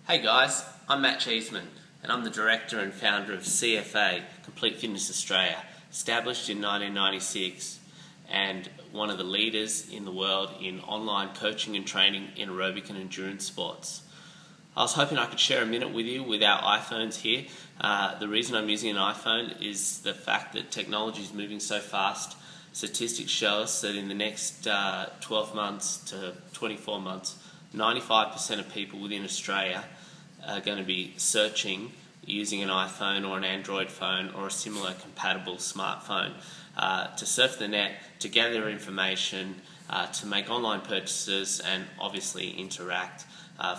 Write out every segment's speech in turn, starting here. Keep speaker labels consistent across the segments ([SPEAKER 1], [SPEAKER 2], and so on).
[SPEAKER 1] Hey guys, I'm Matt Cheeseman and I'm the director and founder of CFA, Complete Fitness Australia, established in 1996 and one of the leaders in the world in online coaching and training in aerobic and endurance sports. I was hoping I could share a minute with you with our iPhones here. The reason I'm using an iPhone is the fact that technology is moving so fast. Statistics show us that in the next 12 months to 24 months, 95% of people within Australia are going to be searching using an iPhone or an Android phone or a similar compatible smartphone to surf the net, to gather information, to make online purchases and obviously interact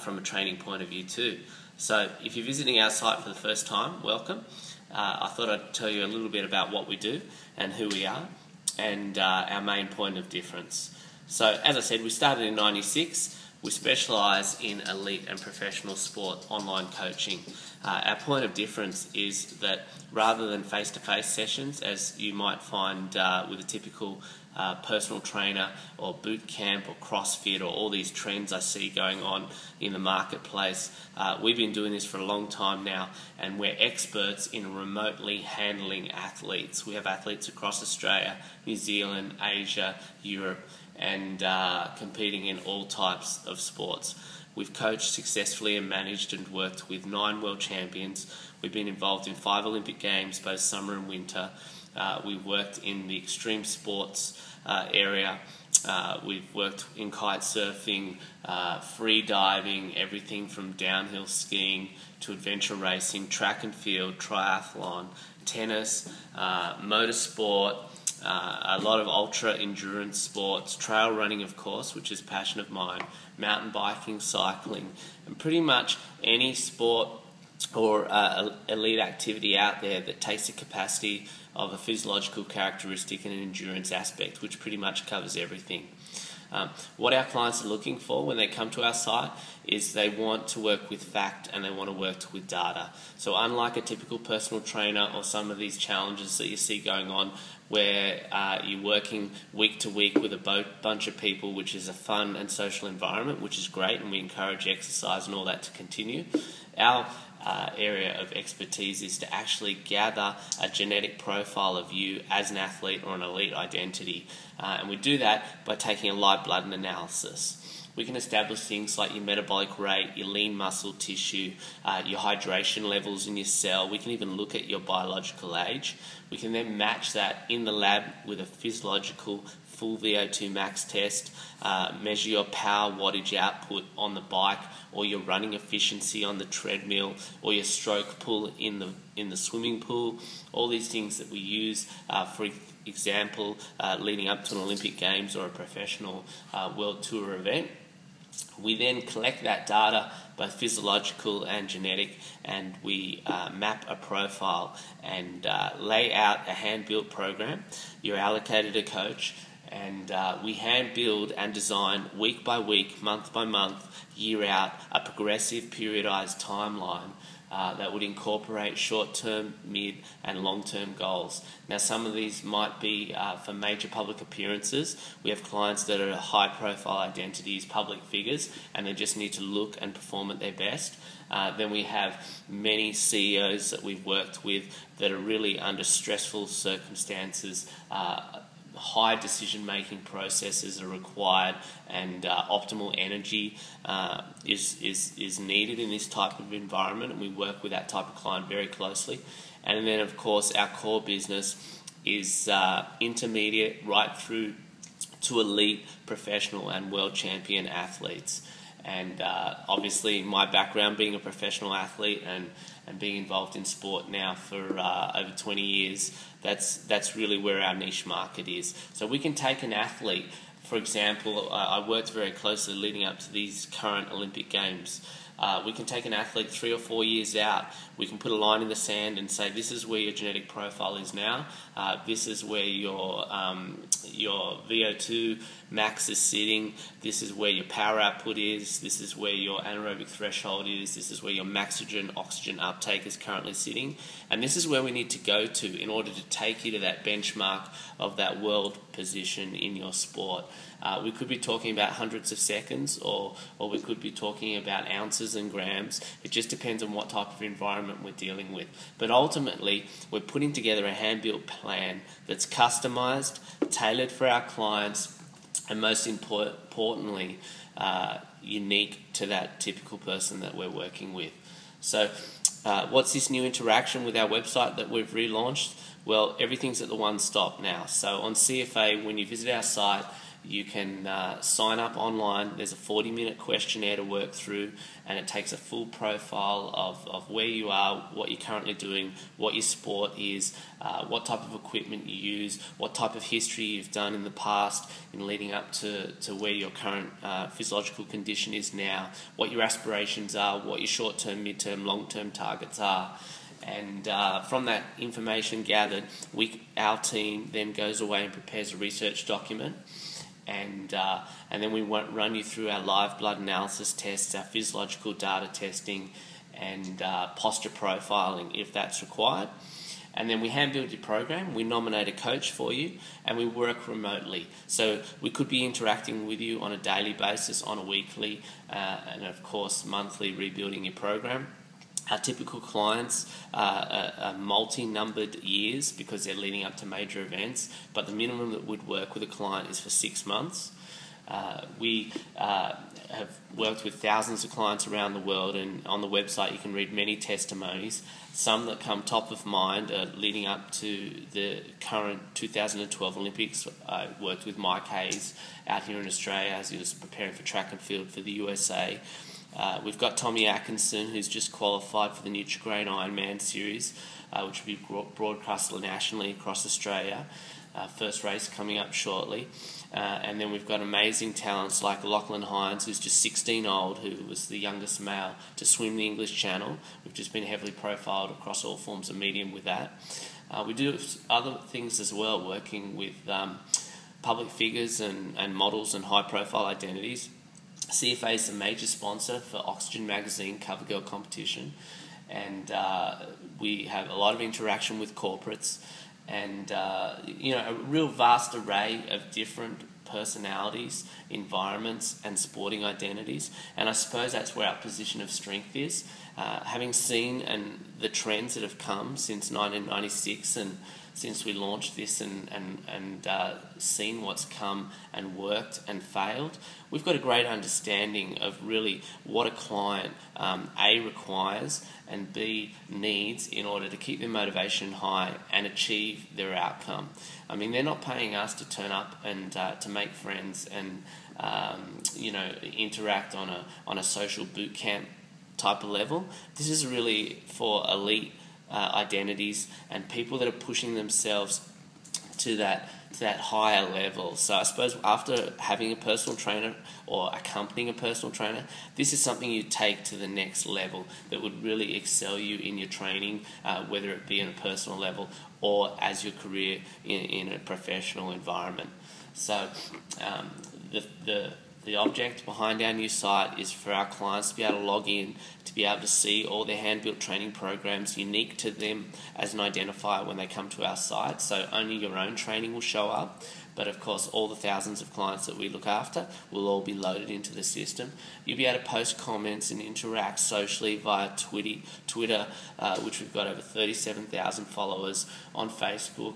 [SPEAKER 1] from a training point of view too. So if you're visiting our site for the first time, welcome. I thought I'd tell you a little bit about what we do and who we are and our main point of difference. So as I said, we started in '96. We specialise in elite and professional sport online coaching. Our point of difference is that rather than face-to-face sessions, as you might find with a typical personal trainer or boot camp or CrossFit or all these trends I see going on in the marketplace, we've been doing this for a long time now, and we're experts in remotely handling athletes. We have athletes across Australia, New Zealand, Asia, Europe, and competing in all types of sports. We've coached successfully and managed and worked with 9 world champions. We've been involved in 5 Olympic Games, both summer and winter. We've worked in the extreme sports area. We've worked in kite surfing, free diving, everything from downhill skiing to adventure racing, track and field, triathlon, tennis, motorsport, a lot of ultra endurance sports, trail running of course, which is a passion of mine, mountain biking, cycling, and pretty much any sport or elite activity out there that takes the capacity of a physiological characteristic and an endurance aspect, which pretty much covers everything. What our clients are looking for when they come to our site is they want to work with fact and they want to work with data. So unlike a typical personal trainer or some of these challenges that you see going on where you're working week to week with a bunch of people, which is a fun and social environment, which is great, and we encourage exercise and all that to continue, our area of expertise is to actually gather a genetic profile of you as an athlete or an elite identity. And we do that by taking a live blood analysis. We can establish things like your metabolic rate, your lean muscle tissue, your hydration levels in your cell. We can even look at your biological age. We can then match that in the lab with a physiological full VO2 max test, measure your power wattage output on the bike or your running efficiency on the treadmill or your stroke pull in the swimming pool. All these things that we use, for example, leading up to an Olympic Games or a professional World Tour event. We then collect that data, both physiological and genetic, and we map a profile and lay out a hand-built program. You're allocated a coach, and we hand-build and design week by week, month by month, year out, a progressive periodized timeline that would incorporate short-term, mid and long-term goals. Now some of these might be for major public appearances. We have clients that are high-profile identities, public figures, and they just need to look and perform at their best. Then we have many CEOs that we've worked with that are really under stressful circumstances. High decision-making processes are required, and optimal energy is needed in this type of environment, and we work with that type of client very closely. And then of course our core business is intermediate right through to elite, professional and world champion athletes. And obviously my background being a professional athlete and being involved in sport now for over 20 years, that's really where our niche market is. So we can take an athlete, for example, I worked very closely leading up to these current Olympic Games. We can take an athlete 3 or 4 years out. We can put a line in the sand and say, this is where your genetic profile is now. This is where your VO2 max is sitting, this is where your power output is, this is where your anaerobic threshold is, this is where your maxogen oxygen uptake is currently sitting, and this is where we need to go to in order to take you to that benchmark of that world position in your sport. We could be talking about hundreds of seconds, or we could be talking about ounces and grams. It just depends on what type of environment we're dealing with. But ultimately, we're putting together a hand-built plan that's customized, tailored for our clients, and most importantly, unique to that typical person that we're working with. So what's this new interaction with our website that we've relaunched? Well, everything's at the one stop now. So on CFA, when you visit our site, you can sign up online. There's a 40-minute questionnaire to work through, and it takes a full profile of where you are, what you're currently doing, what your sport is, what type of equipment you use, what type of history you've done in the past in leading up to where your current physiological condition is now, what your aspirations are, what your short-term, mid-term, long-term targets are. And from that information gathered, our team then goes away and prepares a research document. And then we run you through our live blood analysis tests, our physiological data testing, and posture profiling if that's required. And then we hand build your program, we nominate a coach for you, and we work remotely. So we could be interacting with you on a daily basis, on a weekly, and of course monthly, rebuilding your program. Our typical clients are multi-numbered years because they're leading up to major events, but the minimum that would work with a client is for 6 months. We have worked with thousands of clients around the world, and on the website you can read many testimonies. Some that come top of mind are leading up to the current 2012 Olympics. I worked with Mike Hayes out here in Australia as he was preparing for track and field for the USA. We've got Tommy Atkinson, who's just qualified for the Nutrigrain Ironman series, which will be broadcast nationally across Australia. First race coming up shortly. And then we've got amazing talents like Lachlan Hines, who's just 16 old, who was the youngest male to swim the English Channel. We've just been heavily profiled across all forms of medium with that. We do other things as well, working with public figures and models and high-profile identities. CFA is a major sponsor for Oxygen Magazine Cover Girl competition, and we have a lot of interaction with corporates, and a real vast array of different personalities, environments, and sporting identities. And I suppose that's where our position of strength is. Having seen the trends that have come since 1996 and since we launched this and seen what's come and worked and failed, we've got a great understanding of really what a client A, requires, and B, needs in order to keep their motivation high and achieve their outcome. I mean, they're not paying us to turn up and to make friends and interact on a social boot camp type of level. This is really for elite identities and people that are pushing themselves to that higher level. So I suppose after having a personal trainer or accompanying a personal trainer, this is something you take to the next level that would really excel you in your training, whether it be on a personal level or as your career in a professional environment. So the object behind our new site is for our clients to be able to log in, to be able to see all their hand-built training programs unique to them as an identifier when they come to our site. So only your own training will show up, but of course all the thousands of clients that we look after will all be loaded into the system. You'll be able to post comments and interact socially via Twitter, which we've got over 37,000 followers, on Facebook,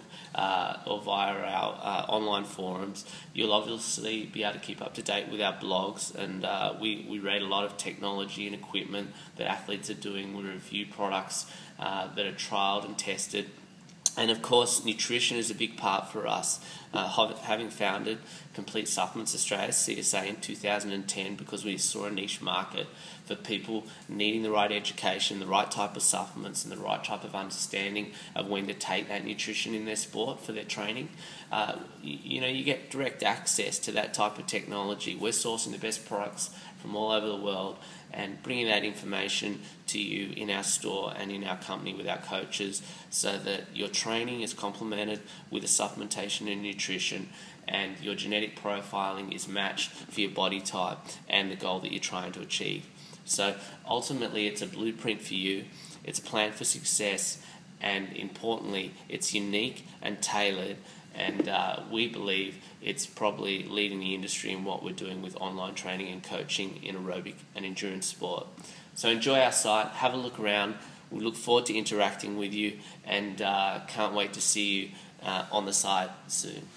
[SPEAKER 1] or via our online forums. You'll obviously be able to keep up to date with our blogs, and we rate a lot of technology and equipment that athletes are doing. We review products that are trialled and tested. And of course, nutrition is a big part for us. Having founded Complete Supplements Australia, CSA, in 2010, because we saw a niche market for people needing the right education, the right type of supplements, and the right type of understanding of when to take that nutrition in their sport for their training. You get direct access to that type of technology. We're sourcing the best products from all over the world and bringing that information to you in our store and in our company with our coaches, so that your training is complemented with a supplementation and nutrition, and your genetic profiling is matched for your body type and the goal that you're trying to achieve. So ultimately it's a blueprint for you, it's a plan for success, and importantly it's unique and tailored, and we believe it's probably leading the industry in what we're doing with online training and coaching in aerobic and endurance sport. So enjoy our site, have a look around. We look forward to interacting with you, and can't wait to see you on the site soon.